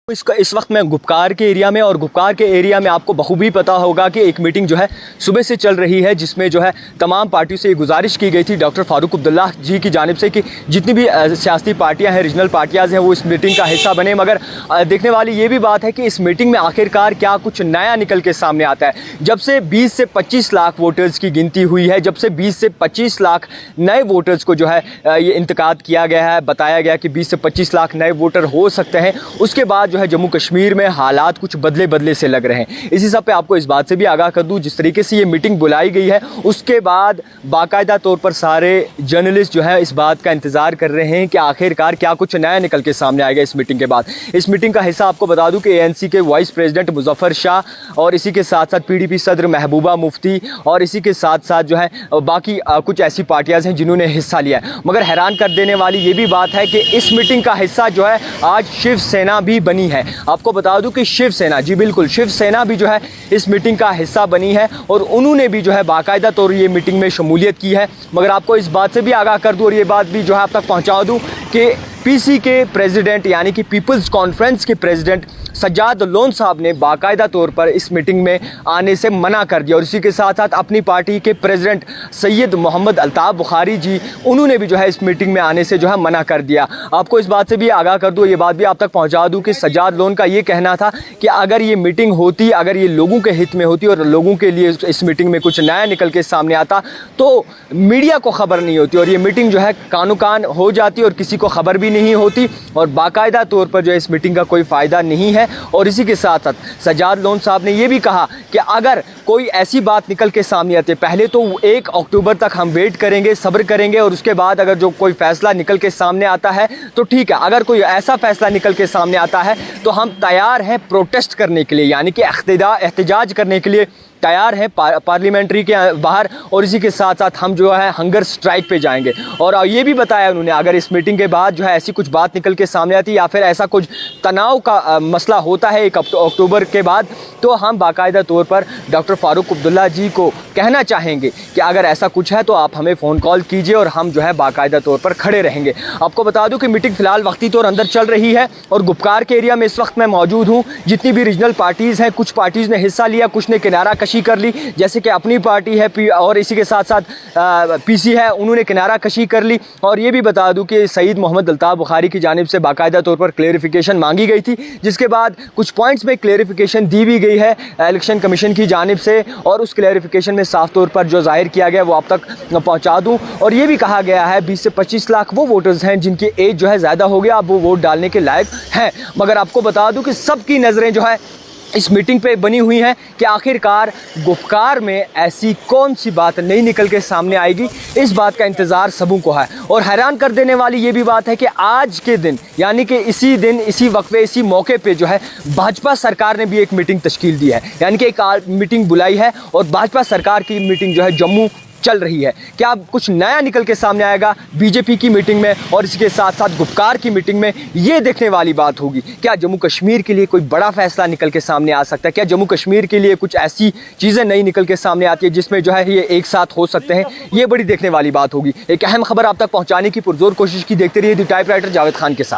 इस वक्त मैं गुपकार के एरिया में, और गुपकार के एरिया में आपको बखूबी पता होगा कि एक मीटिंग जो है सुबह से चल रही है, जिसमें जो है तमाम पार्टियों से ये गुजारिश की गई थी डॉक्टर फारूक अब्दुल्ला जी की जानिब से कि जितनी भी सियासी पार्टियां हैं, रीजनल पार्टियां हैं, वो इस मीटिंग का हिस्सा बने। मगर देखने वाली ये भी बात है कि इस मीटिंग में आखिरकार क्या कुछ नया निकल के सामने आता है। जब से 20 से 25 लाख वोटर्स की गिनती हुई है, जब से 20 से 25 लाख नए वोटर्स को जो है ये इंतकाद किया गया है, बताया गया कि 20 से 25 लाख नए वोटर हो सकते हैं, उसके बाद जो है जम्मू कश्मीर में हालात कुछ बदले बदले से लग रहे हैं। इसी सब पे आपको इस बात से भी आगाह कर दूं, जिस तरीके से ये मीटिंग बुलाई गई है, उसके बाद बाकायदा तौर पर सारे जर्नलिस्ट जो है इस बात का इंतज़ार कर रहे हैं कि आखिरकार क्या कुछ नया निकल के सामने आएगा इस मीटिंग के बाद। इस मीटिंग का हिस्सा आपको बता दूं कि ANC के वाइस प्रेसिडेंट मुजफ्फर शाह और इसी के साथ साथ PDP सदर महबूबा मुफ्ती और इसी के साथ साथ जो है बाकी कुछ ऐसी पार्टियां हैं जिन्होंने हिस्सा लिया है। मगर हैरान कर देने वाली ये भी बात है कि इस मीटिंग का हिस्सा जो है आज शिवसेना भी बनी है। आपको बता दूं कि शिवसेना, जी बिल्कुल, शिवसेना भी जो है इस मीटिंग का हिस्सा बनी है और उन्होंने भी जो है बाकायदा तौर ये मीटिंग में शमूलियत की है। मगर आपको इस बात से भी आगाह कर दूं और ये बात भी जो है आप तक पहुंचा दूं कि PC के प्रेसिडेंट यानी कि पीपल्स कॉन्फ्रेंस के प्रेसिडेंट सज्जाद लोन साहब ने बाकायदा तौर पर इस मीटिंग में आने से मना कर दिया और इसी के साथ साथ अपनी पार्टी के प्रेसिडेंट सैयद मोहम्मद अल्ताफ़ बुखारी जी, उन्होंने भी जो है इस मीटिंग में आने से जो है मना कर दिया। आपको इस बात से भी आगाह कर दूँ, ये बात भी आप तक पहुंचा दूँ कि सज्जाद लोन का ये कहना था कि अगर ये मीटिंग होती, अगर ये लोगों के हित में होती और लोगों के लिए इस मीटिंग में कुछ नया निकल के सामने आता तो मीडिया को खबर नहीं होती और ये मीटिंग जो है कानो कान हो जाती और किसी को खबर भी नहीं होती और बाकायदा तौर पर जो है इस मीटिंग का कोई फ़ायदा नहीं है। और इसी के साथ साथ सज्जाद लोन साहब ने यह भी कहा कि अगर कोई ऐसी बात निकल के सामने आती है, पहले तो 1 अक्टूबर तक हम वेट करेंगे, सब्र करेंगे और उसके बाद अगर जो कोई फ़ैसला निकल के सामने आता है तो ठीक है। अगर कोई ऐसा फ़ैसला निकल के सामने आता है तो हम तैयार हैं प्रोटेस्ट करने के लिए, यानी कि एहतजाज करने के लिए तैयार हैं पार्लियामेंट्री के बाहर और इसी के साथ साथ हम जो है हंगर स्ट्राइक पे जाएंगे। और ये भी बताया उन्होंने अगर इस मीटिंग के बाद जो है ऐसी कुछ बात निकल के सामने आती या फिर ऐसा कुछ तनाव का मसला होता है 1 अक्टूबर के बाद, तो हम बाकायदा तौर पर डॉक्टर फारूक अब्दुल्ला जी को कहना चाहेंगे कि अगर ऐसा कुछ है तो आप हमें फ़ोन कॉल कीजिए और हम जो है बाकायदा तौर पर खड़े रहेंगे। आपको बता दूं कि मीटिंग फ़िलहाल वक्ती तौर अंदर चल रही है और गुपकार के एरिया में इस वक्त मैं मौजूद हूँ। जितनी भी रीजनल पार्टीज़ हैं, कुछ पार्टीज़ ने हिस्सा लिया, कुछ ने किनारा कशी कर ली, जैसे कि अपनी पार्टी है और इसी के साथ साथ PC है, उन्होंने किनारा कशी कर ली। और ये भी बता दूं कि सैयद मोहम्मद अल्ताफ़ बुखारी की जानिब से बाकायदा तौर पर क्लेरिफिकेशन मांगी गई थी, जिसके बाद कुछ पॉइंट्स में क्लेरिफिकेशन दी भी गई है इलेक्शन कमीशन की जानिब से और उस क्लेरिफिकेशन में साफ तौर पर जो जाहिर किया गया वो आप तक पहुँचा दूँ। और ये भी कहा गया है 20 से 25 लाख वो वोटर्स हैं जिनकी एज जो है ज़्यादा हो गया, अब वो वोट डालने के लायक हैं। मगर आपको बता दूँ कि सबकी नज़रें जो है इस मीटिंग पे बनी हुई है कि आखिरकार गुपकार में ऐसी कौन सी बात नहीं निकल के सामने आएगी, इस बात का इंतज़ार सबों को है। और हैरान कर देने वाली ये भी बात है कि आज के दिन यानी कि इसी दिन, इसी वक्फे, इसी मौके पे जो है भाजपा सरकार ने भी एक मीटिंग तश्कील दी है, यानी कि एक मीटिंग बुलाई है और भाजपा सरकार की मीटिंग जो है जम्मू चल रही है। क्या कुछ नया निकल के सामने आएगा BJP की मीटिंग में और इसके साथ साथ गुपकार की मीटिंग में, ये देखने वाली बात होगी। क्या जम्मू कश्मीर के लिए कोई बड़ा फैसला निकल के सामने आ सकता है? क्या जम्मू कश्मीर के लिए कुछ ऐसी चीज़ें नई निकल के सामने आती है जिसमें जो है ये एक साथ हो सकते हैं? ये बड़ी देखने वाली बात होगी। एक अहम खबर आप तक पहुँचाने की पुरजोर कोशिश की। देखते रहिए द टाइपराइटर जावेद खान के साथ।